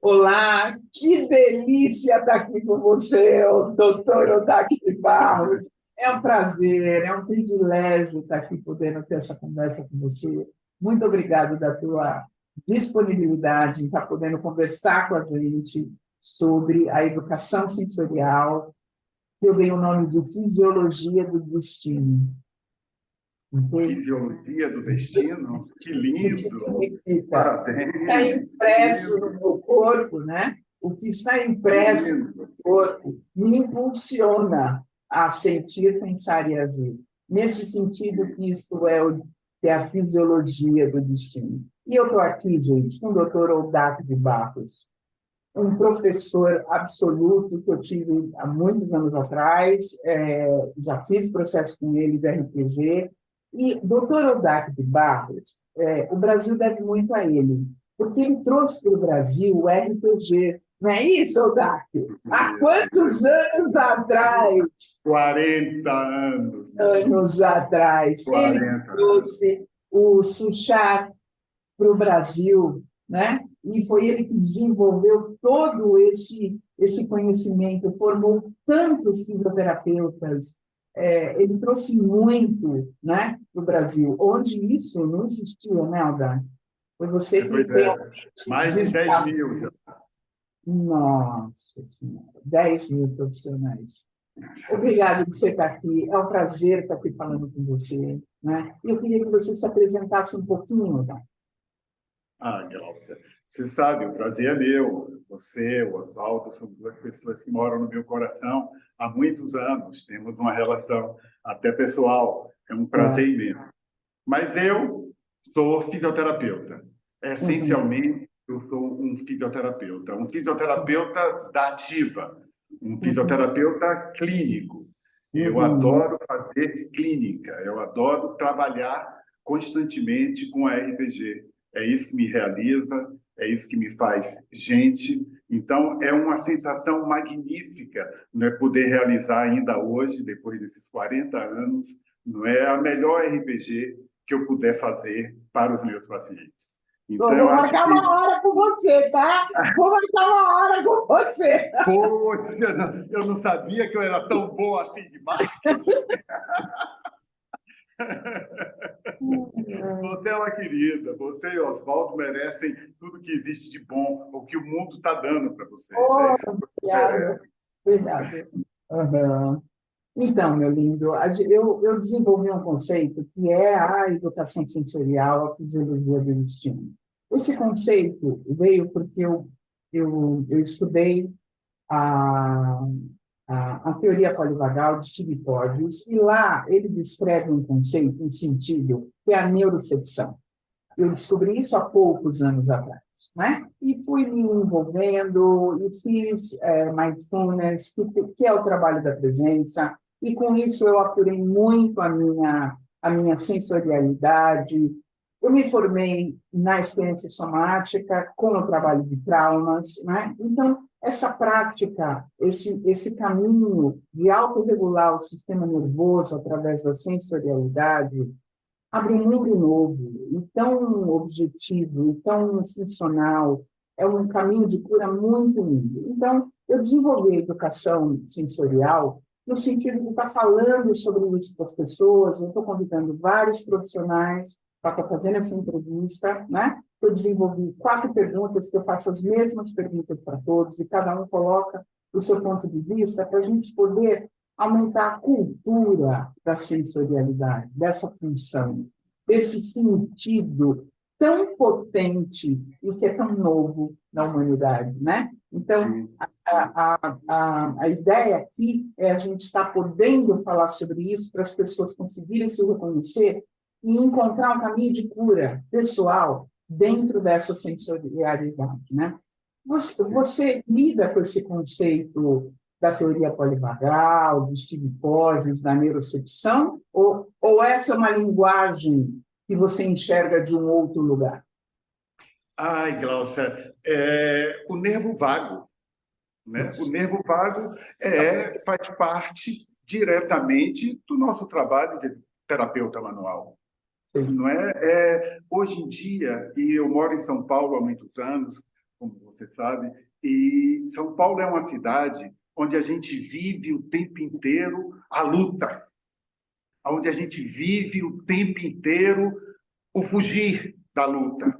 Olá, que delícia estar aqui com você, o doutor Odaque de Barros. É um prazer, é um privilégio estar aqui podendo ter essa conversa com você. Muito obrigado da tua disponibilidade em estar podendo conversar com a gente sobre a educação sensorial, que eu dei o nome de Fisiologia do Destino. Ok? Fisiologia do destino, que Que lindo! significa está Parabéns! Que impresso no lindo! meu corpo, né? O que está Que impresso no lindo! meu corpo me impulsiona a sentir, pensar e agir. Nesse sentido, que isso que é a fisiologia do destino. E eu estou aqui, gente, com o doutor Oldaque de Barros, um professor absoluto que eu tive há muitos anos atrás, já fiz processo com ele de RPG, e doutor Oldaque de Barros, o Brasil deve muito a ele, porque ele trouxe para o Brasil o RPG. Não é isso, Oldaque? Há quantos anos atrás? 40 anos, meu amigo. Anos atrás. Ele 40 anos. trouxe o Suchar para o Brasil, né? E foi ele que desenvolveu todo esse conhecimento, formou tantos fisioterapeutas, ele trouxe muito, né, para o Brasil, onde isso não existia, né, Aldar? Foi você que Pois é, realmente mais de 10 desbravou. mil já. Nossa Senhora, 10 mil profissionais. Obrigado por você estar aqui, é um prazer estar aqui falando com você, né? Eu queria que você se apresentasse um pouquinho, Aldar. Glaucia, você sabe, o prazer é meu. Você, o Oswaldo, são duas pessoas que moram no meu coração há muitos anos. Temos uma relação até pessoal. É um prazer É. imenso. Mas eu sou fisioterapeuta. Uhum. Essencialmente, eu sou um fisioterapeuta da ativa, um Uhum. fisioterapeuta clínico. Eu Uhum. adoro fazer clínica, eu adoro trabalhar constantemente com a RPG. É isso que me realiza, é isso que me faz gente. Então, é uma sensação magnífica, né, poder realizar ainda hoje, depois desses 40 anos, não é a melhor RPG que eu puder fazer para os meus pacientes. Eu Então, eu vou acho marcar uma que, hora com você, tá? Vou marcar uma hora com você. poxa, eu não sabia que eu era tão bom assim de marketing. Você é uma querida. Você e Oswaldo merecem tudo que existe de bom, o que o mundo está dando para vocês. É Oh, isso que você obrigada. merece. Obrigada. Uhum. Então, meu lindo, eu desenvolvi um conceito que é a educação sensorial, a fisiologia do destino. Esse conceito veio porque eu estudei a, a teoria polivagal de Steve Porges, e lá ele descreve um conceito, um sentido, que é a neurocepção. Eu descobri isso há poucos anos atrás, né? E fui me envolvendo e fiz mindfulness, que é o trabalho da presença, e com isso eu apurei muito a minha sensorialidade. Eu me formei na experiência somática com o trabalho de traumas, né? Então, essa prática, esse caminho de autorregular o sistema nervoso através da sensorialidade, abre um mundo novo, e tão objetivo, e tão funcional, é um caminho de cura muito lindo. Então, eu desenvolvi a educação sensorial no sentido de estar falando sobre isso para as pessoas, eu estou convidando vários profissionais para estar fazendo essa entrevista, né? Eu desenvolvi 4 perguntas, que eu faço as mesmas perguntas para todos, e cada um coloca o seu ponto de vista, para a gente poder aumentar a cultura da sensorialidade, dessa função, desse sentido tão potente e que é tão novo na humanidade, né? Então, a ideia aqui é a gente estar podendo falar sobre isso para as pessoas conseguirem se reconhecer e encontrar um caminho de cura pessoal dentro dessa sensorialidade, né? Você lida com esse conceito da teoria polivagal, do Steve Porges, da neurocepção, ou essa é uma linguagem que você enxerga de um outro lugar? Glaucia, o nervo vago, né? O Isso. nervo vago faz parte diretamente do nosso trabalho de terapeuta manual. Sim. Não é? Hoje em dia, e eu moro em São Paulo há muitos anos, como você sabe, e São Paulo é uma cidade onde a gente vive o tempo inteiro a luta, onde a gente vive o tempo inteiro o fugir da luta.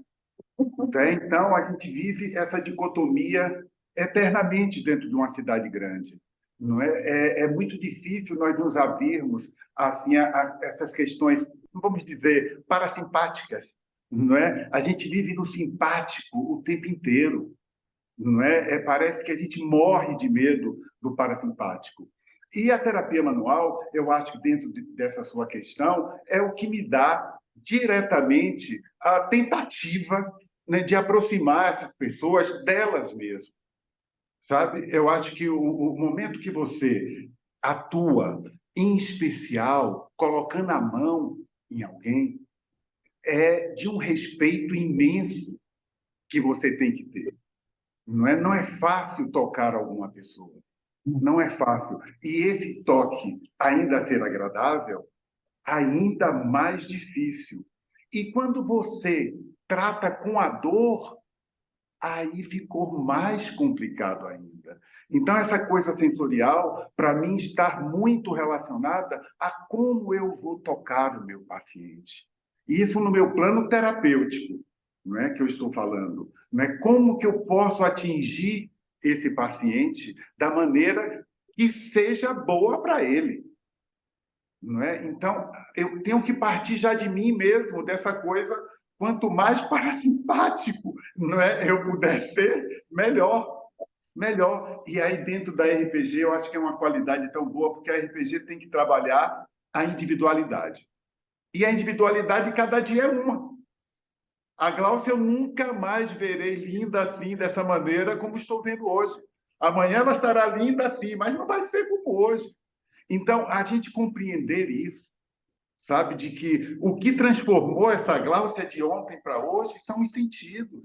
Tá? Então, a gente vive essa dicotomia eternamente dentro de uma cidade grande. Não é? É muito difícil nós nos abrirmos assim, a essas questões, vamos dizer, parasimpáticas. Não é? A gente vive no simpático o tempo inteiro. Não é? Parece que a gente morre de medo do parasimpático. E a terapia manual, eu acho que dentro dessa sua questão, é o que me dá diretamente a tentativa, né, de aproximar essas pessoas delas mesmas. Sabe? Eu acho que o momento que você atua, em especial, colocando a mão em alguém, é de um respeito imenso que você tem que ter. Não é fácil tocar alguma pessoa. Não é fácil. E esse toque, ainda ser agradável, ainda mais difícil. E quando você trata com a dor, aí ficou mais complicado ainda. Então, essa coisa sensorial, para mim, está muito relacionada a como eu vou tocar o meu paciente. Isso no meu plano terapêutico, não é que eu estou falando. Não é como que eu posso atingir esse paciente da maneira que seja boa para ele. Não é? Então, eu tenho que partir já de mim mesmo, dessa coisa, quanto mais parasimpático, não é, eu puder ser, melhor. Melhor. E aí, dentro da RPG, eu acho que é uma qualidade tão boa, porque a RPG tem que trabalhar a individualidade. E a individualidade, cada dia é uma. A Gláucia eu nunca mais verei linda assim, dessa maneira, como estou vendo hoje. Amanhã ela estará linda assim, mas não vai ser como hoje. Então, a gente compreender isso, sabe, de que o que transformou essa Gláucia de ontem para hoje são os sentidos.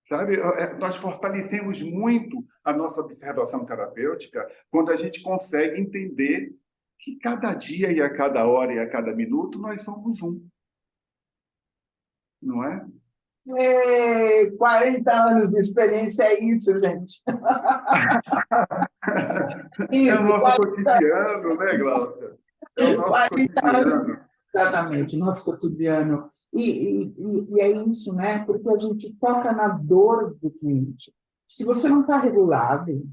Sabe, nós fortalecemos muito a nossa observação terapêutica quando a gente consegue entender que cada dia e a cada hora e a cada minuto nós somos um, não é? 40 anos de experiência é isso, gente. É o Isso, nosso cotidiano, né, Glaucia? É o nosso 40 anos. cotidiano. Exatamente, nosso cotidiano. E é isso, né? Porque a gente toca na dor do cliente. Se você não está regulado,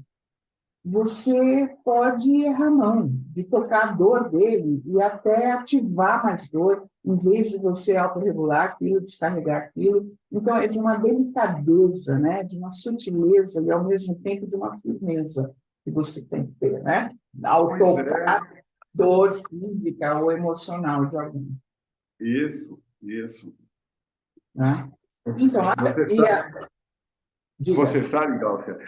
você pode errar a mão de tocar a dor dele e até ativar mais dor, em vez de você autorregular aquilo, descarregar aquilo. Então, é de uma delicadeza, né? De uma sutileza e, ao mesmo tempo, de uma firmeza que você tem que ter, né? Ao Pois tocar é, dor física ou emocional de alguém. isso. Né? Então, Você e sabe, a, diga. Glaucia,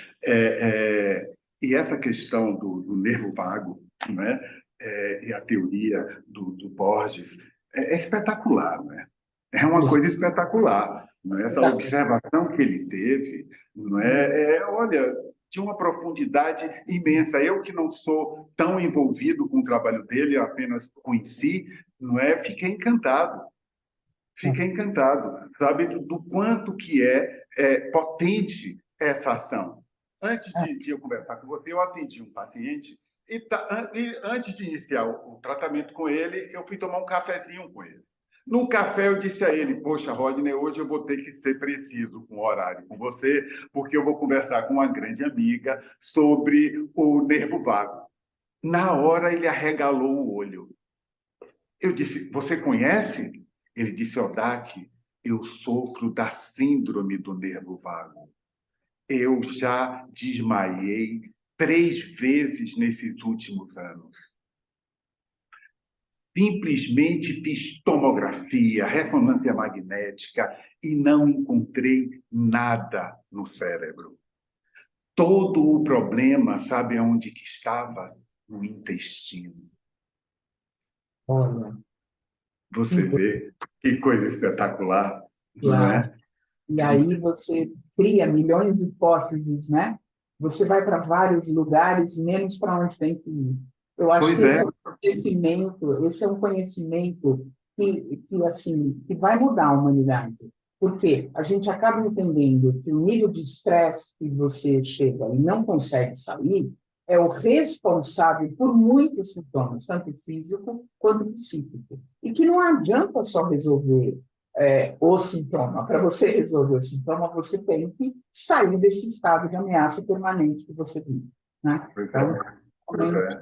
e essa questão do nervo vago, né? E a teoria do Borges é espetacular, né? É uma Isso, coisa espetacular. Não é? Essa exatamente. observação que ele teve, não olha, de uma profundidade imensa. Eu que não sou tão envolvido com o trabalho dele, apenas conheci, não é? Fiquei encantado, sabe, do quanto que é potente essa ação. Antes de eu conversar com você, eu atendi um paciente e antes de iniciar o tratamento com ele, eu fui tomar um cafezinho com ele. No café, eu disse a ele: Poxa, Rodney, hoje eu vou ter que ser preciso com o horário com você, porque eu vou conversar com uma grande amiga sobre o nervo vago. Na hora, ele arregalou o olho. Eu disse: Você conhece? Ele disse: Odak, eu sofro da síndrome do nervo vago. Eu já desmaiei 3 vezes nesses últimos anos. Simplesmente fiz tomografia, ressonância magnética e não encontrei nada no cérebro. Todo o problema, sabe onde que estava? No intestino. Olha, Você vê que coisa espetacular, não claro. é? E aí você cria milhões de hipóteses, né? Você vai para vários lugares, menos para onde tem que ir. Eu acho que Pois é, esse é um conhecimento que assim, que vai mudar a humanidade. Porque a gente acaba entendendo que o nível de estresse que você chega e não consegue sair é o responsável por muitos sintomas, tanto físico quanto psíquico. E que não adianta só resolver o sintoma. Para você resolver o sintoma, você tem que sair desse estado de ameaça permanente que você vive. Né? Pois Então, é, pois realmente,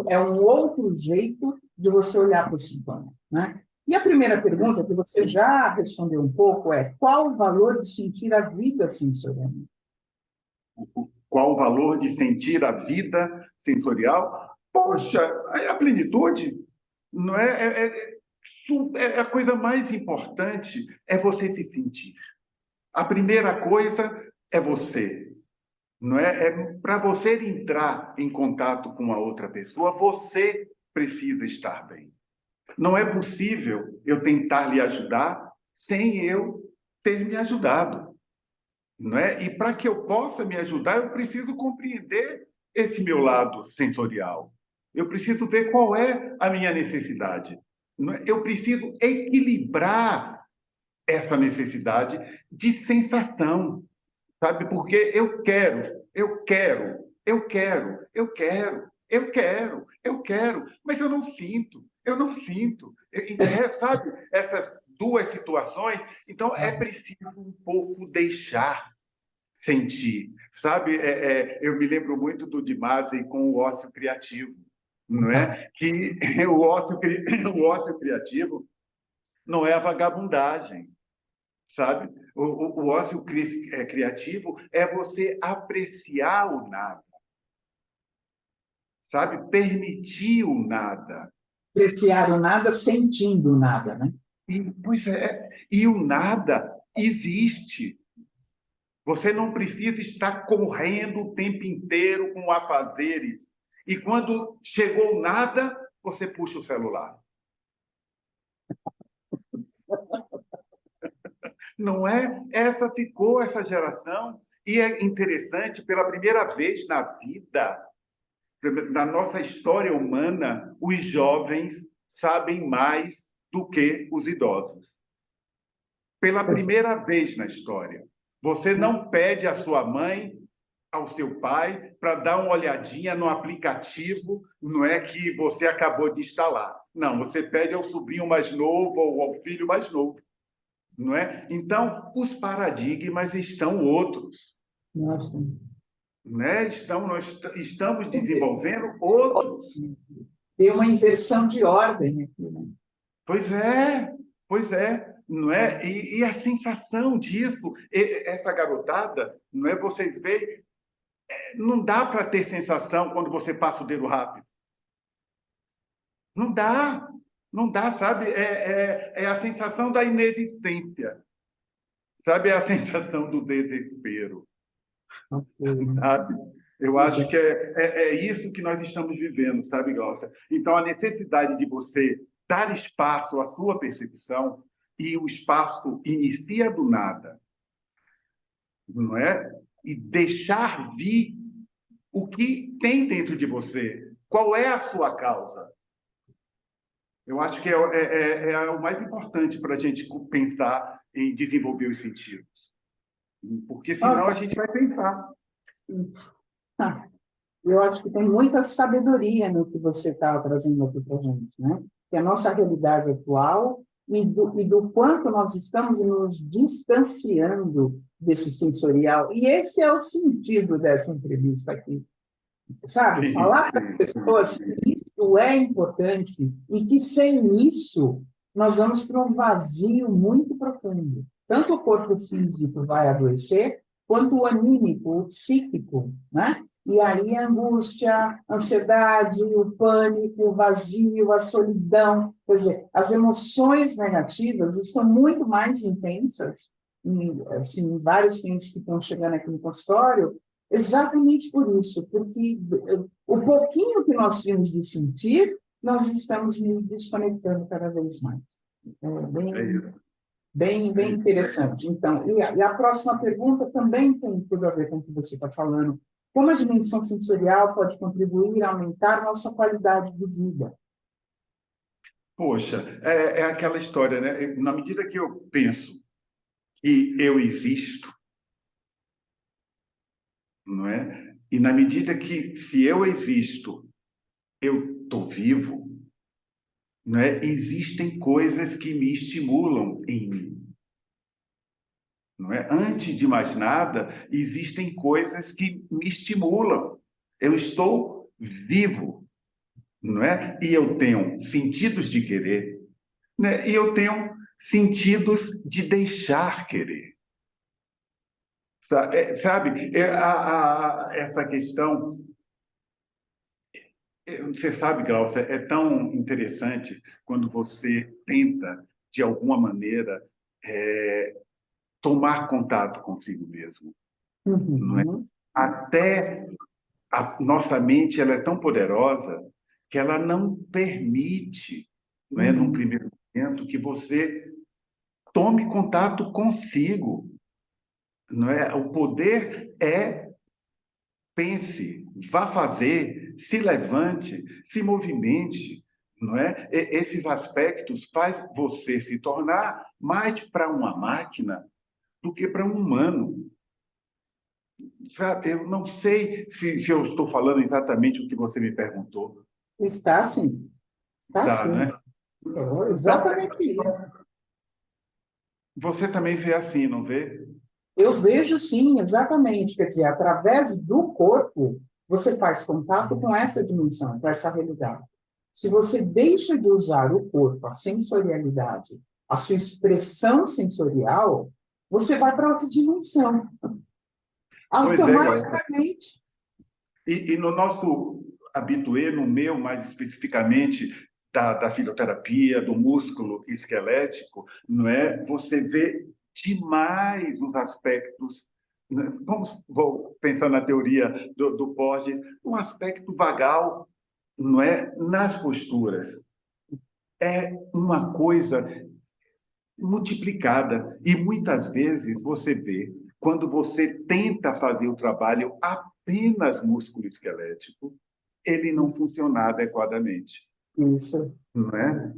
é. é um outro jeito de você olhar para o sintoma. Né? E a primeira pergunta, que você já respondeu um pouco, é: qual o valor de sentir a vida sensorialmente? Qual o valor de sentir a vida sensorial? Poxa, a plenitude não é a coisa mais importante é você se sentir. A primeira coisa é você, não é? É para você entrar em contato com a outra pessoa, você precisa estar bem. Não é possível eu tentar lhe ajudar sem eu ter me ajudado, não é? E para que eu possa me ajudar, eu preciso compreender esse meu lado sensorial. Eu preciso ver qual é a minha necessidade. Não é? Eu preciso equilibrar essa necessidade de sensação, sabe? Porque eu quero, mas eu não sinto. Sabe? Essas duas situações, então é preciso um pouco deixar sentir, sabe? Eu me lembro muito do Dimasi com o ócio criativo, não é? Que o ócio criativo não é a vagabundagem, sabe? O ócio criativo é você apreciar o nada, sabe? Permitir o nada. Apreciar o nada sentindo nada, né? Pois é, e o nada existe. Você não precisa estar correndo o tempo inteiro com afazeres. E quando chegou nada, você puxa o celular. Não é? Essa ficou essa geração. E é interessante, pela primeira vez na vida, na nossa história humana, os jovens sabem mais do que os idosos. Pela primeira vez na história. Você não pede à sua mãe, ao seu pai, para dar uma olhadinha no aplicativo, não é que você acabou de instalar. Não, você pede ao sobrinho mais novo ou ao filho mais novo, não é? Então, os paradigmas estão outros, Nossa. né? Nós estamos desenvolvendo outros. Tem uma inversão de ordem aqui, né? Pois é, pois é, não é? E a sensação disso, essa garotada, não é? Vocês veem, não dá para ter sensação quando você passa o dedo rápido. Não dá, não dá, sabe? É a sensação da inexistência, sabe? É a sensação do desespero, Ok. sabe? Eu Tudo acho bem. que é isso que nós estamos vivendo, sabe, Glaucia? Então, a necessidade de você dar espaço à sua percepção, e o espaço inicia do nada, não é? E deixar vir o que tem dentro de você. Qual é a sua causa? Eu acho que é o mais importante para a gente pensar em desenvolver os sentidos. Porque senão Nossa, a gente vai pensar. ah, eu acho que tem muita sabedoria no que você está trazendo aqui para a gente, né? Que a nossa realidade atual e do quanto nós estamos nos distanciando desse sensorial. E esse é o sentido dessa entrevista aqui, sabe? Sim, Falar para as sim, pessoas sim. que isso é importante e que sem isso nós vamos para um vazio muito profundo. Tanto o corpo físico vai adoecer, quanto o anímico, o psíquico, né? E aí a angústia, a ansiedade, o pânico, o vazio, a solidão, quer dizer, as emoções negativas estão muito mais intensas, assim, vários clientes que estão chegando aqui no consultório, exatamente por isso, porque o pouquinho que nós tínhamos de sentir, nós estamos nos desconectando cada vez mais. É É bem, isso. É bem isso. interessante. Então, e a próxima pergunta também tem tudo a ver com o que você está falando. Como a dimensão sensorial pode contribuir a aumentar nossa qualidade de vida? Poxa, é aquela história, né? Na medida que eu penso que eu existo, não é? E na medida que, se eu existo, eu estou vivo, não é? Existem coisas que me estimulam em mim, não é? Antes de mais nada, existem coisas que me estimulam. Eu estou vivo, não é? E eu tenho sentidos de querer, né? E eu tenho sentidos de deixar querer. Sabe, essa questão, você sabe, Glaucia, é tão interessante quando você tenta, de alguma maneira, tomar contato consigo mesmo, não é? Uhum. Até a nossa mente, ela é tão poderosa que ela não permite, não é, num Uhum. primeiro momento, que você tome contato consigo, não é? O poder é pense, vá fazer, se levante, se movimente, não é? Esses aspectos faz você se tornar mais para uma máquina do que para um humano. Sabe, eu não sei se eu estou falando exatamente o que você me perguntou, Está sim, está tá, sim. né? É Então, exatamente isso. você também vê assim, não vê? Eu vejo sim, exatamente. Quer dizer, através do corpo, você faz contato com essa dimensão, com essa realidade. Se você deixa de usar o corpo, a sensorialidade, a sua expressão sensorial, você vai para outra dimensão, Pois é, Glauco. automaticamente. E no nosso habitué, no meu mais especificamente, da fisioterapia, do músculo esquelético, não é? Você vê demais os aspectos. Né? Vou pensar na teoria do Porges, um aspecto vagal, não é? Nas posturas. É uma coisa multiplicada. E muitas vezes você vê, quando você tenta fazer o trabalho apenas músculo esquelético, ele não funciona adequadamente, Isso. não é?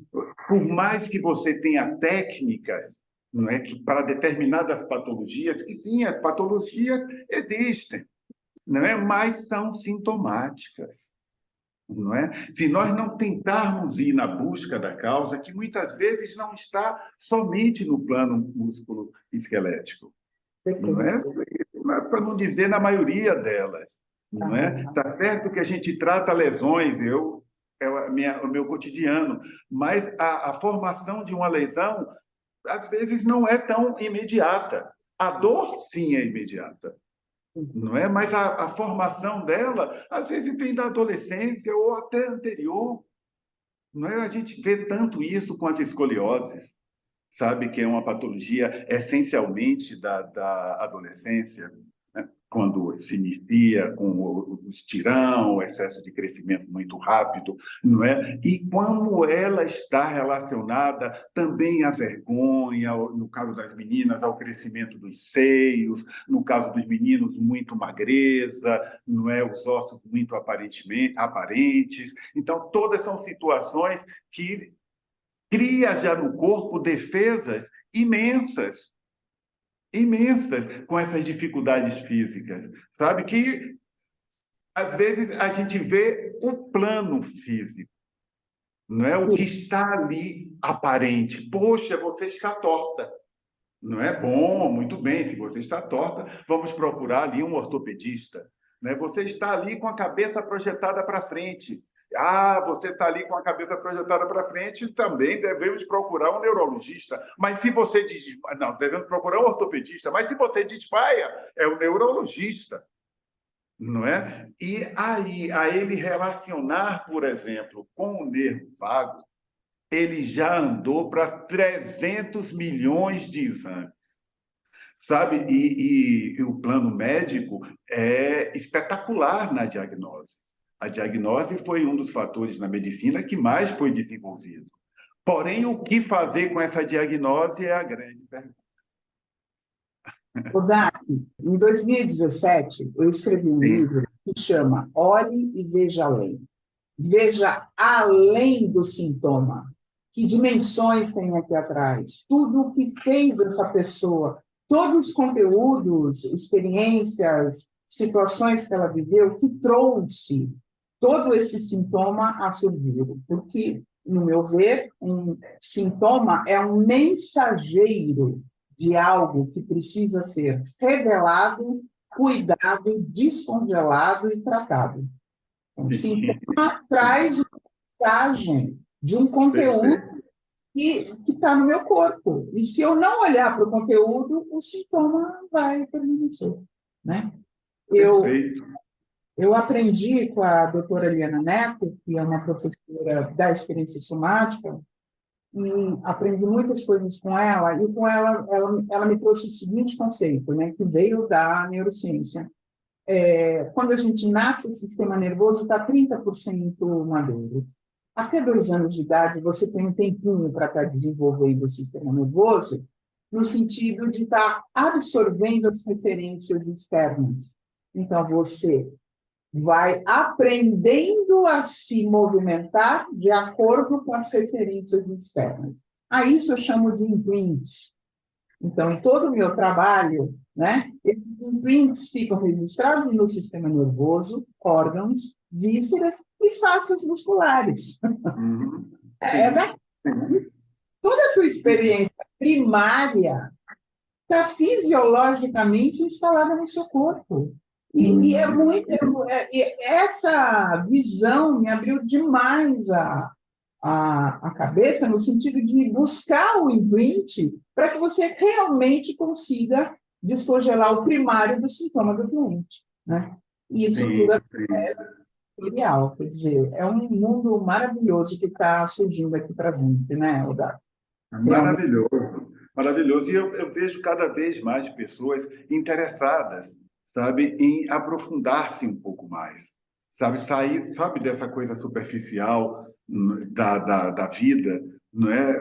Por mais que você tenha técnicas, não é, que para determinadas patologias, que sim, as patologias existem, não é, mas são sintomáticas. Não é? Se nós não tentarmos ir na busca da causa, que muitas vezes não está somente no plano músculo esquelético, não é? Perfeito. Para não dizer na maioria delas, não é? Aham. Está certo que a gente trata lesões, o meu cotidiano, mas a formação de uma lesão às vezes não é tão imediata. A dor sim é imediata, não é? Mas a formação dela, às vezes, vem da adolescência ou até anterior, não é? A gente vê tanto isso com as escolioses, sabe, que é uma patologia essencialmente da adolescência, né? Quando se inicia com o estirão, o excesso de crescimento muito rápido, não é? E como ela está relacionada também à vergonha, no caso das meninas, ao crescimento dos seios, no caso dos meninos, muito magreza, não é? Os ossos muito aparentes. Então, todas são situações que cria já no corpo defesas imensas, imensas com essas dificuldades físicas, sabe? Que às vezes a gente vê o plano físico, não é o que Isso. está ali aparente. Poxa, você está torta. Não é bom, muito bem, se você está torta, vamos procurar ali um ortopedista. Né? Você está ali com a cabeça projetada para frente. Ah, você está ali com a cabeça projetada para frente, também devemos procurar um neurologista. Mas se você diz, não, devemos procurar um ortopedista, mas se você desmaia, é o neurologista, não é? E aí, a ele relacionar, por exemplo, com o nervo vago, ele já andou para 300 milhões de exames, sabe? E o plano médico é espetacular na diagnose. A diagnose foi um dos fatores na medicina que mais foi desenvolvido. Porém, o que fazer com essa diagnose é a grande pergunta. O Dani, em 2017, eu escrevi um Sim, livro que chama Olhe e Veja Além. Veja além do sintoma. Que dimensões tem aqui atrás? Tudo o que fez essa pessoa todos os conteúdos, experiências, situações que ela viveu, que trouxe todo esse sintoma a surgir. Porque, no meu ver, um sintoma é um mensageiro de algo que precisa ser revelado, cuidado, descongelado e tratado. O sintoma traz uma mensagem de um conteúdo que está no meu corpo. E se eu não olhar para o conteúdo, o sintoma vai permanecer, né? Perfeito. Eu aprendi com a doutora Eliana Neto, que é uma professora da experiência somática, e aprendi muitas coisas com ela, e com ela me trouxe o seguinte conceito, né, que veio da neurociência. Quando a gente nasce, o sistema nervoso está 30% maduro. Até 2 anos de idade, você tem um tempinho para estar desenvolvendo o sistema nervoso, no sentido de estar absorvendo as referências externas. Então, você vai aprendendo a se movimentar de acordo com as referências externas. A isso eu chamo de imprints. Então, em todo o meu trabalho, né, esses imprints ficam registrados no sistema nervoso, órgãos, vísceras e fascias musculares. É da toda a tua experiência primária está fisiologicamente instalada no seu corpo. E é muito. Essa visão me abriu demais a cabeça, no sentido de buscar o imprint para que você realmente consiga descongelar o primário do sintoma do doente. Né? E isso tudo é trivial, quer dizer, é um mundo maravilhoso que está surgindo aqui para a gente, né, Odato? Realmente. Maravilhoso, maravilhoso. E eu vejo cada vez mais pessoas interessadas, sabe, em aprofundar-se um pouco mais, sabe, sair, sabe, dessa coisa superficial da vida, não é?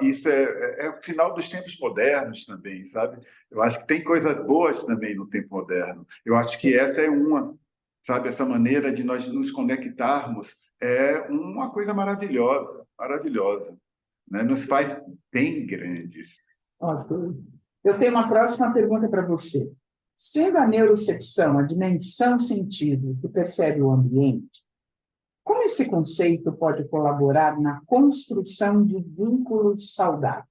Isso é o sinal dos tempos modernos também, sabe? Eu acho que tem coisas boas também no tempo moderno. Eu acho que essa é uma, sabe, essa maneira de nós nos conectarmos é uma coisa maravilhosa, maravilhosa, né? Nos faz bem grandes. Ok. Eu tenho uma próxima pergunta para você. Sendo a neurocepção a dimensão sentido que percebe o ambiente, como esse conceito pode colaborar na construção de vínculos saudáveis?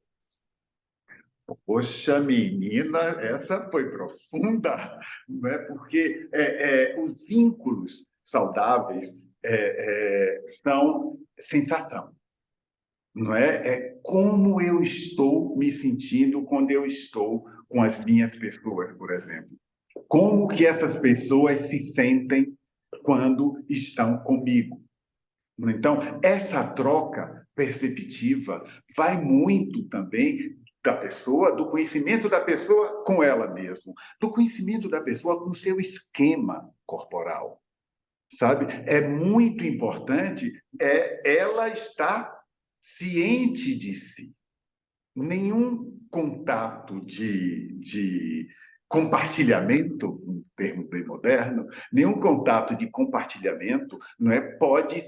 Poxa, menina, essa foi profunda, não é? Porque os vínculos saudáveis são sensação, não é? É como eu estou me sentindo quando eu estou com as minhas pessoas, por exemplo. Como que essas pessoas se sentem quando estão comigo? Então, essa troca perceptiva vai muito também da pessoa, do conhecimento da pessoa com ela mesma, do conhecimento da pessoa com o seu esquema corporal, sabe? É muito importante ela estar ciente de si. Nenhum contato de compartilhamento, um termo bem moderno, nenhum contato de compartilhamento não é, pode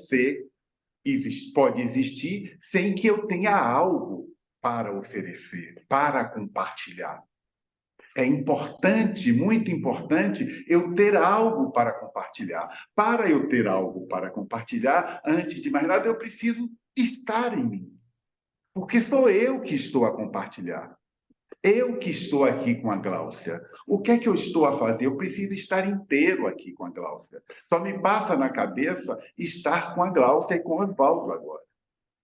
existir sem que eu tenha algo para oferecer, para compartilhar. É importante, muito importante, eu ter algo para compartilhar. Para eu ter algo para compartilhar, antes de mais nada, eu preciso estar em mim. Porque sou eu que estou a compartilhar. Eu que estou aqui com a Gláucia. O que é que eu estou a fazer? Eu preciso estar inteiro aqui com a Gláucia. Só me passa na cabeça estar com a Gláucia e com o Oswaldo agora.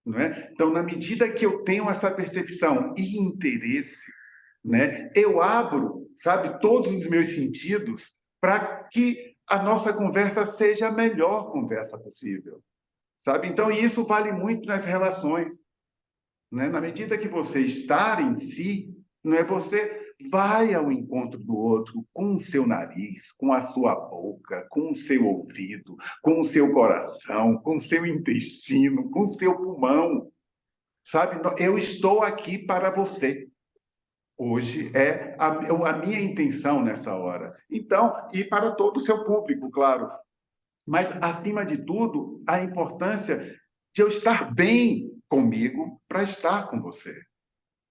Não é? Então, na medida que eu tenho essa percepção e interesse, né, eu abro, sabe, todos os meus sentidos para que a nossa conversa seja a melhor conversa possível. Sabe? Então, isso vale muito nas relações. Né? Na medida que você está em si, não é, você vai ao encontro do outro com o seu nariz, com a sua boca, com o seu ouvido, com o seu coração, com o seu intestino, com o seu pulmão. Sabe? Eu estou aqui para você. Hoje é a minha intenção nessa hora. Então, e para todo o seu público, claro. Mas, acima de tudo, a importância de eu estar bem comigo para estar com você.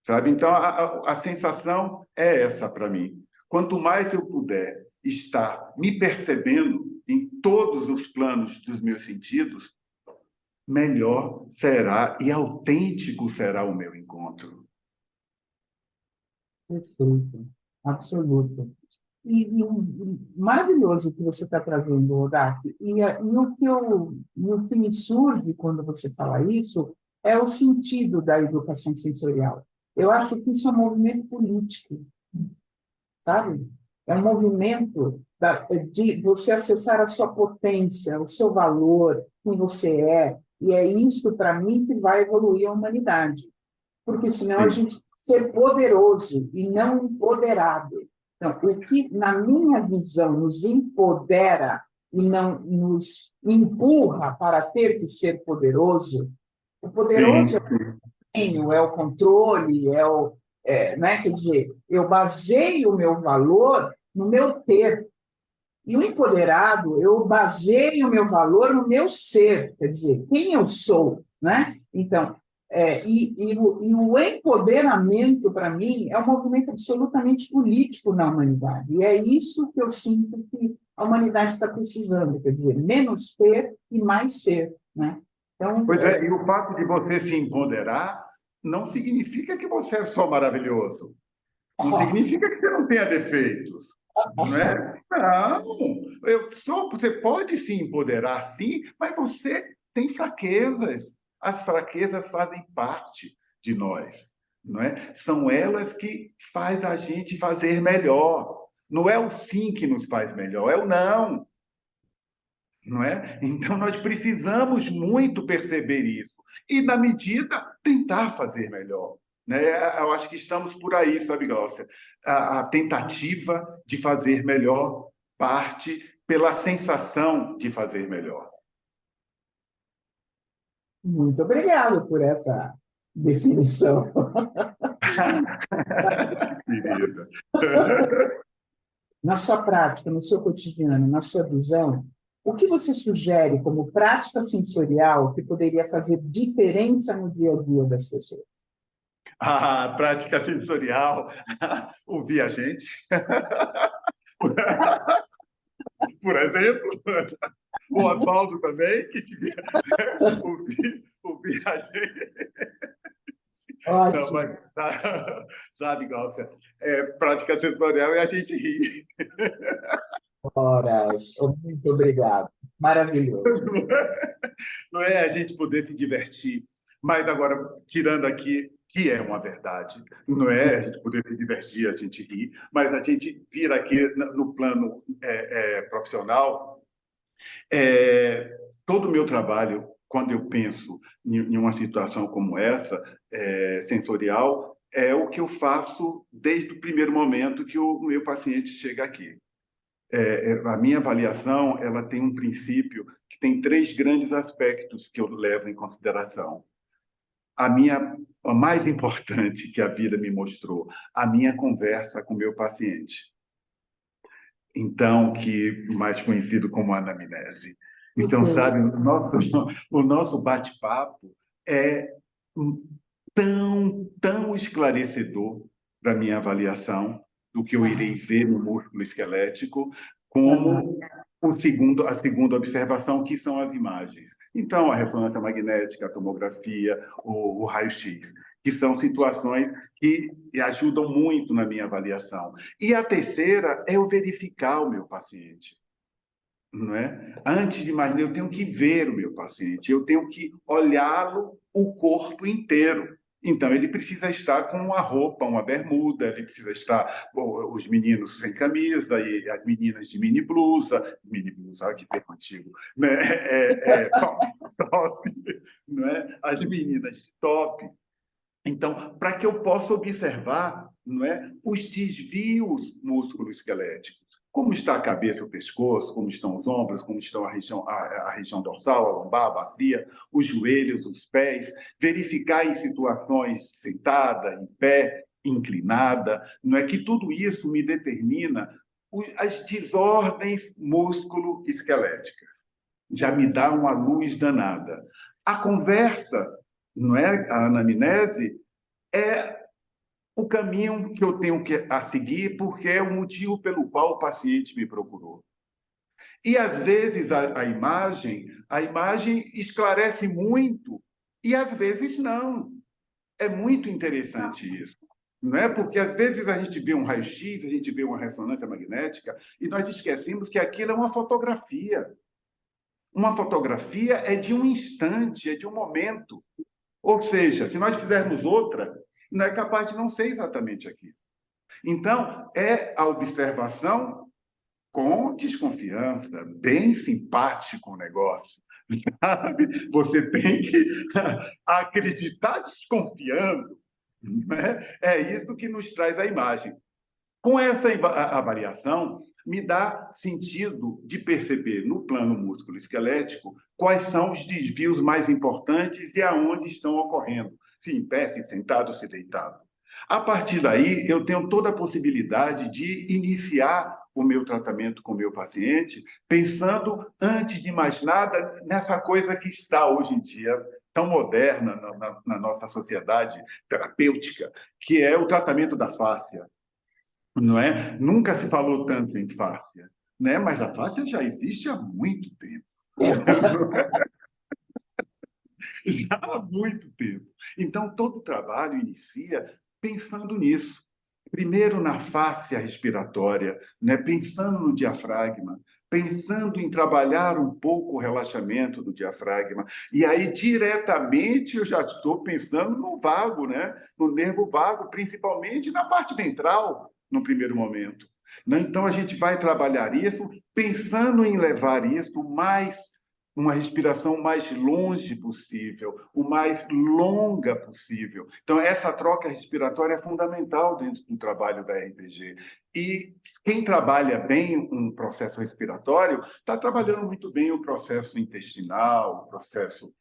sabe? Então, a sensação é essa para mim. Quanto mais eu puder estar me percebendo em todos os planos dos meus sentidos, melhor será e autêntico será o meu encontro. Perfeito, absoluto. Maravilhoso o que você está trazendo, Rodak. O que me surge quando você fala isso é o sentido da educação sensorial. Eu acho que isso é um movimento político, sabe? É um movimento de você acessar a sua potência, o seu valor, quem você é, e é isso, para mim, que vai evoluir a humanidade. Porque senão a Sim. gente ser poderoso e não empoderado. Então, o que, na minha visão, nos empodera e não nos empurra para ter que ser poderoso, o Sim, poderoso é o controle, né? Quer dizer, eu baseio o meu valor no meu ter. E o empoderado, eu baseio o meu valor no meu ser, quer dizer, quem eu sou, né? Então, o empoderamento, para mim, é um movimento absolutamente político na humanidade. E é isso que eu sinto que a humanidade está precisando, quer dizer, menos ter e mais ser, né? Então, pois é, e o fato de você se empoderar não significa que você é só maravilhoso. Não significa que você não tenha defeitos, não é? Não, você pode se empoderar, sim, mas você tem fraquezas. As fraquezas fazem parte de nós, não é? São elas que faz a gente fazer melhor. Não é o sim que nos faz melhor, é o não, não é? Então nós precisamos muito perceber isso e, na medida, tentar fazer melhor. Né? Eu acho que estamos por aí, sabe, Glaucia? A tentativa de fazer melhor parte pela sensação de fazer melhor. muito obrigado por essa definição. Querida. Na sua prática, no seu cotidiano, na sua visão, o que você sugere como prática sensorial que poderia fazer diferença no dia a dia das pessoas? A prática sensorial, ouvir a gente, por exemplo, o Oswaldo também, que devia ouvir a gente. Não, Ótimo. mas, sabe, Glaucia, prática sensorial e a gente ri. Horas. Muito obrigado. Maravilhoso. Não é a gente poder se divertir. Mas agora, tirando aqui, que é uma verdade, não é a gente poder se divertir, a gente rir, mas a gente vir aqui no plano profissional, todo o meu trabalho, quando eu penso em uma situação como essa, sensorial, é o que eu faço desde o primeiro momento que o meu paciente chega aqui. A minha avaliação ela tem um princípio que tem três grandes aspectos que eu levo em consideração. A mais importante que a vida me mostrou, a minha conversa com o meu paciente. Então, que mais conhecido como anamnese. Então, sabe, o nosso bate-papo é tão esclarecedor para a minha avaliação do que eu irei ver no músculo esquelético, como a segunda observação, que são as imagens. Então, a ressonância magnética, a tomografia, o raio-x, que são situações que ajudam muito na minha avaliação. E a terceira é eu verificar o meu paciente. Não é? Antes de mais nada, eu tenho que ver o meu paciente, eu tenho que olhá-lo o corpo inteiro. Então, ele precisa estar com uma roupa, uma bermuda, ele precisa estar, os meninos sem camisa e as meninas de mini blusa, que termo antigo, né? Top, não é? As meninas de top. Então, para que eu possa observar, não é, os desvios musculoesqueléticos. Como está a cabeça, o pescoço, como estão os ombros, como estão a região dorsal, a lombar, a bacia, os joelhos, os pés, verificar em situações sentada, em pé, inclinada, não é que tudo isso me determina as desordens musculoesqueléticas. Já me dá uma luz danada. A conversa, não é, a anamnese, é o caminho que eu tenho a seguir, porque é o motivo pelo qual o paciente me procurou. E, às vezes, a imagem esclarece muito, e, às vezes, não. É muito interessante isso. Não é? Porque, às vezes, a gente vê um raio-x, a gente vê uma ressonância magnética, e nós esquecemos que aquilo é uma fotografia. Uma fotografia é de um instante, é de um momento. Ou seja, se nós fizermos outra, não é capaz de não ser exatamente aquilo. Então, é a observação com desconfiança, bem simpático o negócio. Sabe? Você tem que acreditar desconfiando. Né? É isso que nos traz a imagem. Com essa avaliação, me dá sentido de perceber no plano músculo-esquelético quais são os desvios mais importantes e aonde estão ocorrendo, se em pé, se sentado, se deitado. A partir daí, eu tenho toda a possibilidade de iniciar o meu tratamento com o meu paciente, pensando, antes de mais nada, nessa coisa que está hoje em dia tão moderna na nossa sociedade terapêutica, que é o tratamento da fáscia. Não é? Nunca se falou tanto em fáscia, né? Mas a fáscia já existe há muito tempo. Já há muito tempo. Então, todo o trabalho inicia pensando nisso. Primeiro na fáscia respiratória, né? Pensando no diafragma, pensando em trabalhar um pouco o relaxamento do diafragma. E aí, diretamente, eu já estou pensando no vago, né? No nervo vago, principalmente na parte ventral, no primeiro momento. Né? Então, a gente vai trabalhar isso pensando em levar isso mais uma respiração mais longe possível, o mais longa possível. Então, essa troca respiratória é fundamental dentro do trabalho da RPG. E quem trabalha bem um processo respiratório está trabalhando muito bem o processo intestinal, o processo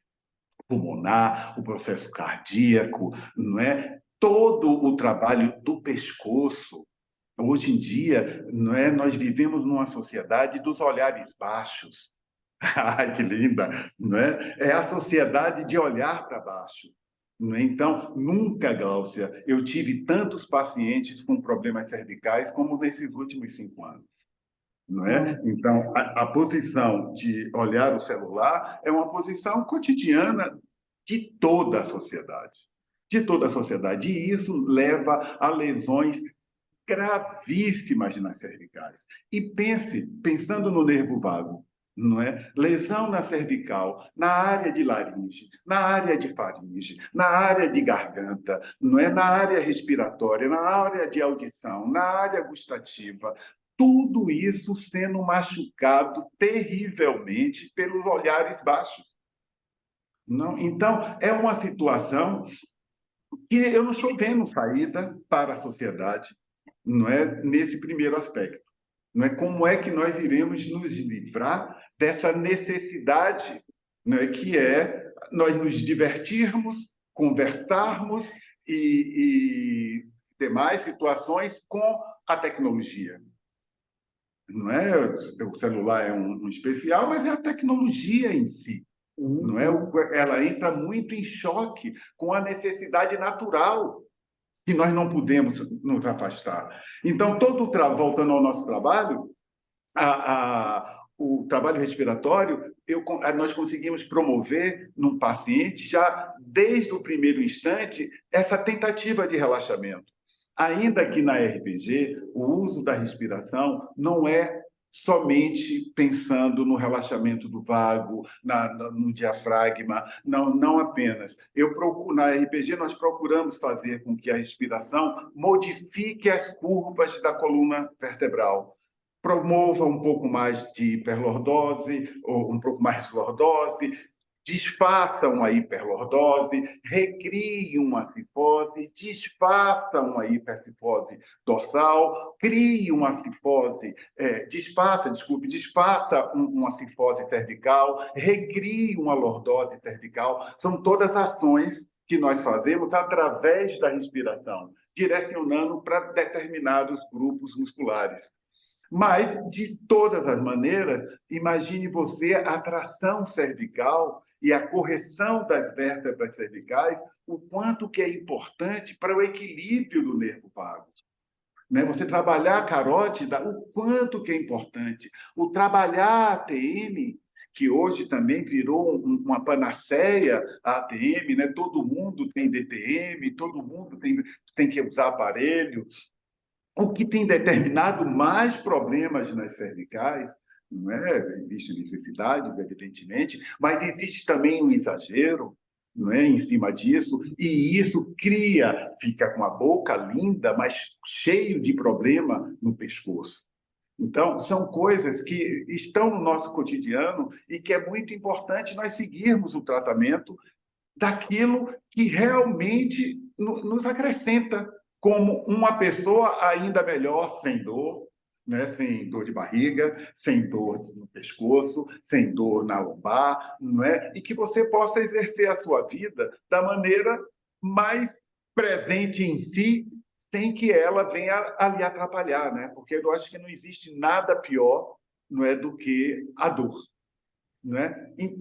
pulmonar, o processo cardíaco, não é? Todo o trabalho do pescoço. Hoje em dia, não é? Nós vivemos numa sociedade dos olhares baixos. Ai, que linda, não é? É a sociedade de olhar para baixo. Não é? Então, nunca, Gláucia, eu tive tantos pacientes com problemas cervicais como nesses últimos 5 anos. Não é? Nossa. Então, a posição de olhar o celular é uma posição cotidiana de toda a sociedade. De toda a sociedade. E isso leva a lesões gravíssimas nas cervicais. E pensando no nervo vago, não é? Lesão na cervical, na área de laringe, na área de faringe, na área de garganta, não é? Na área respiratória, na área de audição, na área gustativa, tudo isso sendo machucado terrivelmente pelos olhares baixos. Não? Então, é uma situação que eu não estou vendo saída para a sociedade, não é, nesse primeiro aspecto. Não é como é que nós iremos nos livrar dessa necessidade, não é, que é nós nos divertirmos, conversarmos e demais situações com a tecnologia. Não é o celular é um especial, mas é a tecnologia em si. Não é? Ela entra muito em choque com a necessidade natural que nós não podemos nos afastar. Então, voltando ao nosso trabalho, o trabalho respiratório, nós conseguimos promover num paciente, já desde o primeiro instante, essa tentativa de relaxamento. Ainda que na RPG, o uso da respiração não é somente pensando no relaxamento do vago, no diafragma, não apenas. Na RPG, nós procuramos fazer com que a respiração modifique as curvas da coluna vertebral, promova um pouco mais de hiperlordose, ou um pouco mais de lordose, desfaça uma hiperlordose, recrie uma cifose, desfaça uma hipercifose dorsal, crie uma cifose, desfaça uma cifose cervical, recrie uma lordose cervical. São todas ações que nós fazemos através da respiração, direcionando para determinados grupos musculares. Mas, de todas as maneiras, imagine você a tração cervical e a correção das vértebras cervicais, o quanto que é importante para o equilíbrio do nervo vago. Né? Você trabalhar a carótida, o quanto que é importante. O trabalhar a ATM, que hoje também virou uma panaceia, a ATM, né? Todo mundo tem DTM, todo mundo tem que usar aparelho. O que tem determinado mais problemas nas cervicais, não é? Existem necessidades, evidentemente, mas existe também um exagero, não é, em cima disso, e isso fica com a boca linda, mas cheio de problema no pescoço. Então, são coisas que estão no nosso cotidiano e que é muito importante nós seguirmos o tratamento daquilo que realmente nos acrescenta como uma pessoa ainda melhor, sem dor, né? Sem dor de barriga, sem dor no pescoço, sem dor na lombar, não é? E que você possa exercer a sua vida da maneira mais presente em si, sem que ela venha a lhe atrapalhar, né? Porque eu acho que não existe nada pior, não é, do que a dor, não é? E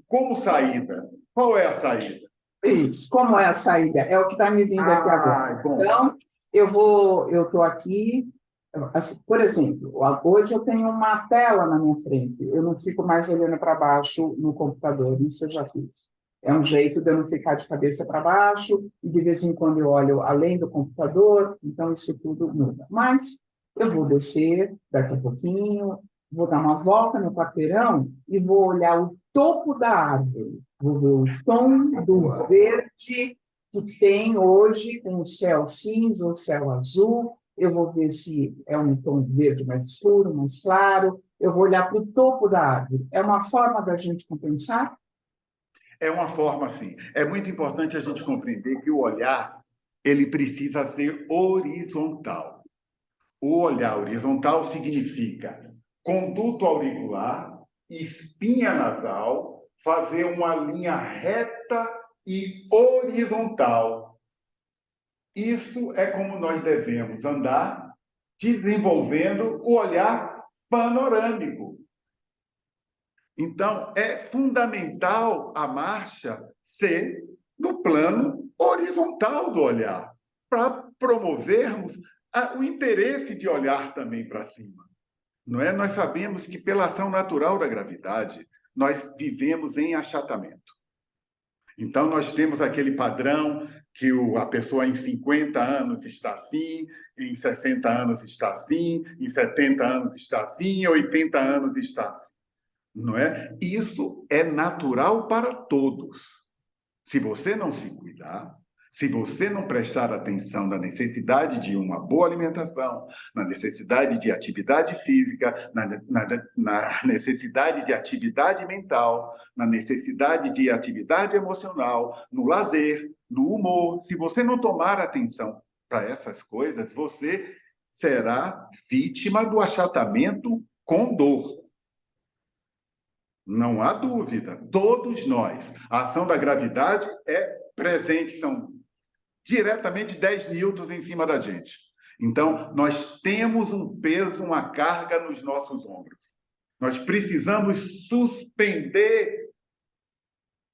como saída, qual é a saída? Isso, como é a saída? É o que está me vindo aqui agora. Bom. Então, eu estou aqui, assim, por exemplo, hoje eu tenho uma tela na minha frente, eu não fico mais olhando para baixo no computador, isso eu já fiz. É um jeito de eu não ficar de cabeça para baixo, e de vez em quando eu olho além do computador, então isso tudo muda. Mas eu vou descer daqui a pouquinho, vou dar uma volta no quarteirão e vou olhar o topo da árvore. Vou ver o tom do verde que tem hoje com o céu cinza ou céu azul. Eu vou ver se é um tom verde mais escuro, mais claro. Eu vou olhar para o topo da árvore. É uma forma da gente compensar? É uma forma, sim. É muito importante a gente compreender que o olhar ele precisa ser horizontal. O olhar horizontal significa conduto auricular, espinha nasal, fazer uma linha reta e horizontal. Isso é como nós devemos andar, desenvolvendo o olhar panorâmico. Então, é fundamental a marcha ser no plano horizontal do olhar, para promovermos o interesse de olhar também para cima. Não é? Nós sabemos que, pela ação natural da gravidade, nós vivemos em achatamento. Então, nós temos aquele padrão que a pessoa em 50 anos está assim, em 60 anos está assim, em 70 anos está assim, em 80 anos está assim. Não é? Isso é natural para todos. Se você não se cuidar, se você não prestar atenção na necessidade de uma boa alimentação, na necessidade de atividade física, na necessidade de atividade mental, na necessidade de atividade emocional, no lazer, no humor, se você não tomar atenção para essas coisas, você será vítima do achatamento com dor. Não há dúvida, todos nós. A ação da gravidade é presente, são diretamente 10 newtons em cima da gente. Então, nós temos um peso, uma carga nos nossos ombros. Nós precisamos suspender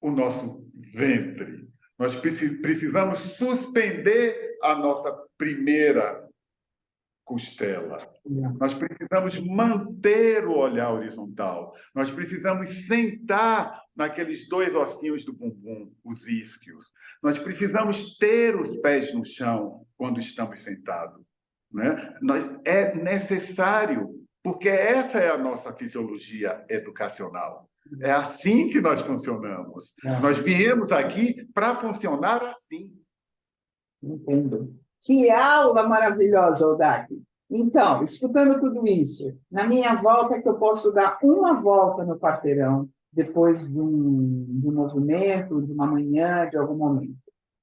o nosso ventre. Nós precisamos suspender a nossa primeira costela. Nós precisamos manter o olhar horizontal. Nós precisamos sentar naqueles 2 ossinhos do bumbum, os isquios. Nós precisamos ter os pés no chão quando estamos sentados. Né? É necessário, porque essa é a nossa fisiologia educacional. É assim que nós funcionamos. Nós viemos aqui para funcionar assim. Entendo. Que aula maravilhosa, Odak. Então, escutando tudo isso, na minha volta, que eu posso dar uma volta no quarteirão, depois de um movimento, de uma manhã, de algum momento.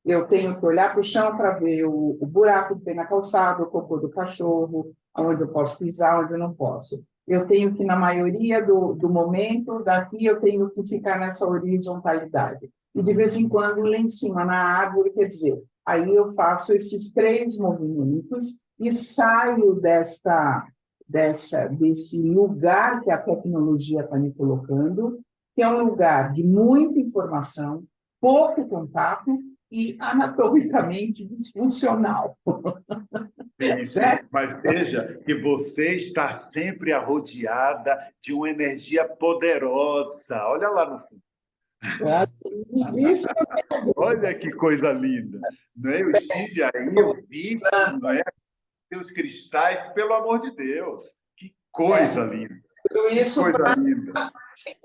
Eu tenho que olhar para o chão para ver o buraco que tem na calçada, o cocô do cachorro, onde eu posso pisar, onde eu não posso. Eu tenho que, na maioria do momento, daqui eu tenho que ficar nessa horizontalidade. E, de vez em quando, lá em cima, na árvore, quer dizer, aí eu faço esses 3 movimentos e saio desse lugar que a tecnologia está me colocando, que que é um lugar de muita informação, pouco contato e anatomicamente disfuncional. Sim, sim. Certo? Mas veja que você está sempre rodeada de uma energia poderosa. Olha lá no fundo. Isso Olha que coisa linda. Não é? Eu estive aí, eu vi, não é? Seus cristais, pelo amor de Deus. Que coisa linda. tudo Que isso coisa linda.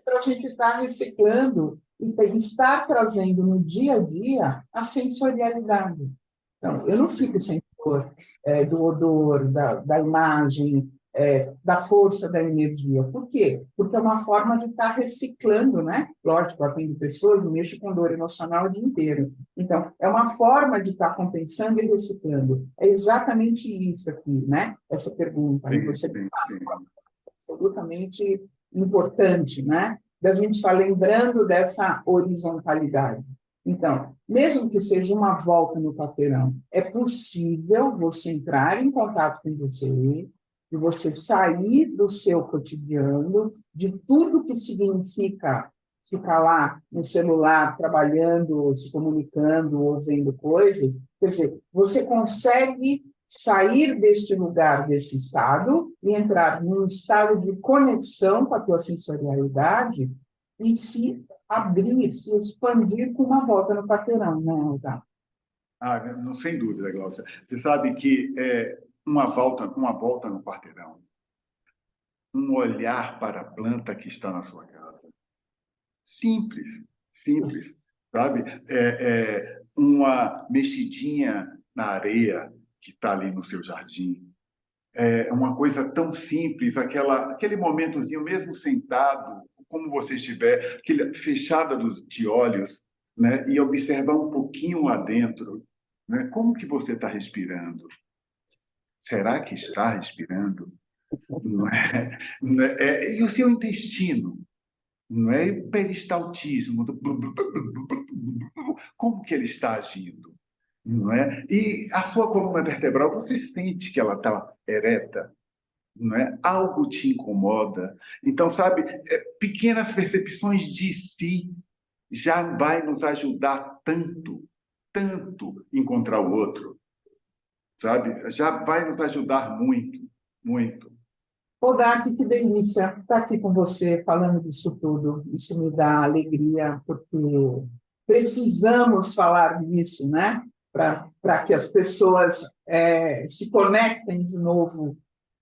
para a gente estar reciclando e estar trazendo no dia a dia a sensorialidade. Então, eu não fico sem dor do odor, da imagem, da força da energia. Por quê? Porque é uma forma de estar reciclando, né? Lógico, eu atendo pessoas, eu mexo com dor emocional o dia inteiro. Então, é uma forma de estar compensando e reciclando. É exatamente isso aqui, né? Essa pergunta. E Sim, você sim, sim. absolutamente importante, né? Da gente estar lembrando dessa horizontalidade. Então, mesmo que seja uma volta no quarteirão, é possível você entrar em contato com você, de você sair do seu cotidiano, de tudo que significa ficar lá no celular, trabalhando, se comunicando, ou vendo coisas. Quer dizer, você consegue sair deste lugar, desse estado, e entrar num estado de conexão com a tua sensorialidade e se abrir, se expandir com uma volta no quarteirão, né, Elda? Ah, não, sem dúvida, Glaucia. Você sabe que uma volta no quarteirão, um olhar para a planta que está na sua casa. Simples, simples, sabe? Uma mexidinha na areia que está ali no seu jardim. É uma coisa tão simples, aquele momentozinho, mesmo sentado, como você estiver, fechada de olhos, né? E observar um pouquinho lá dentro, né? Como que você está respirando? Será que está respirando? Não é? Não é? E o seu intestino? Não é peristaltismo. Como que ele está agindo? Não é? E a sua coluna vertebral, você sente que ela está ereta? Não é? Algo te incomoda. Então, sabe, pequenas percepções de si já vai nos ajudar tanto, tanto encontrar o outro, sabe? Já vai nos ajudar muito, muito. Ô, Daki, que delícia estar aqui com você falando disso tudo. Isso me dá alegria, porque precisamos falar disso, né? Para que as pessoas se conectem de novo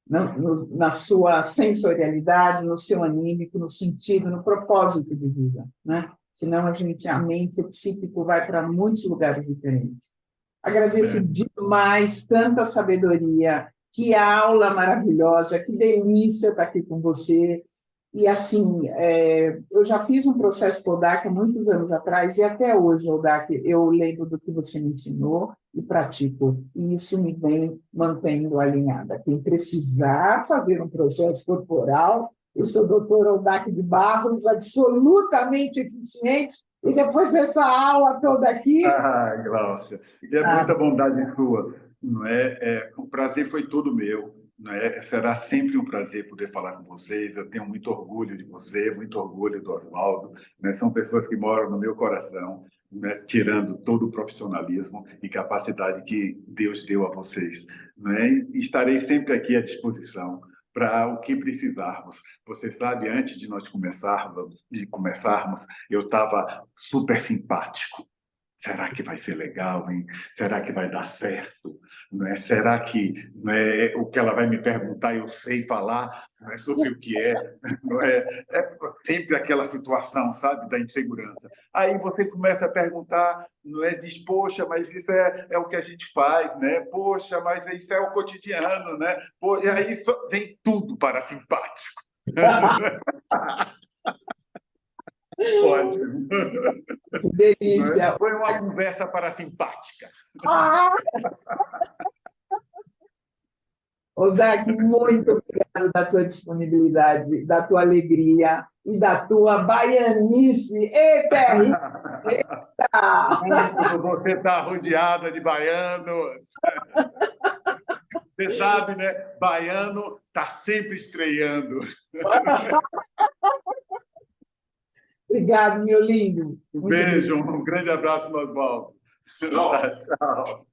na sua sensorialidade, no seu anímico, no sentido, no propósito de vida, né? Senão a mente, o psíquico vai para muitos lugares diferentes. Agradeço É. demais tanta sabedoria, que aula maravilhosa, que delícia estar aqui com você. E assim, eu já fiz um processo Kodak há muitos anos atrás, e até hoje, Kodak, eu lembro do que você me ensinou e pratico. E isso me vem mantendo alinhada. Quem precisar fazer um processo corporal, eu sou doutora Kodak de Barros, absolutamente eficiente, e depois dessa aula toda aqui, Ah, Glaucia, é muita bondade sua, não é? O prazer foi todo meu, não é? Será sempre um prazer poder falar com vocês. Eu tenho muito orgulho de você, muito orgulho do Oswaldo, né? São pessoas que moram no meu coração, né? Tirando todo o profissionalismo e capacidade que Deus deu a vocês, não é? E estarei sempre aqui à disposição para o que precisarmos. Você sabe, antes de nós começarmos, eu estava super simpático. Será que vai ser legal, hein? Será que vai dar certo? Não é? Será que não é, o que ela vai me perguntar eu sei falar, não é, sobre o que é? Não é? É sempre aquela situação, sabe, da insegurança. Aí você começa a perguntar, não é? Diz, poxa, mas isso é o que a gente faz, né? Poxa, mas isso é o cotidiano, né? Pô, e aí vem tudo para simpático. Ótimo. que Não é? delícia! Foi uma conversa para simpática. Ah! Ô, Dag, muito obrigado da tua disponibilidade, da tua alegria e da tua baianice. Eita! Muito, você está rodeada de baianos. Você sabe, né? Baiano está sempre estreando. Obrigado, meu lindo. Um Muito beijo, obrigado. um grande abraço, Oswaldo. Tchau. Tchau.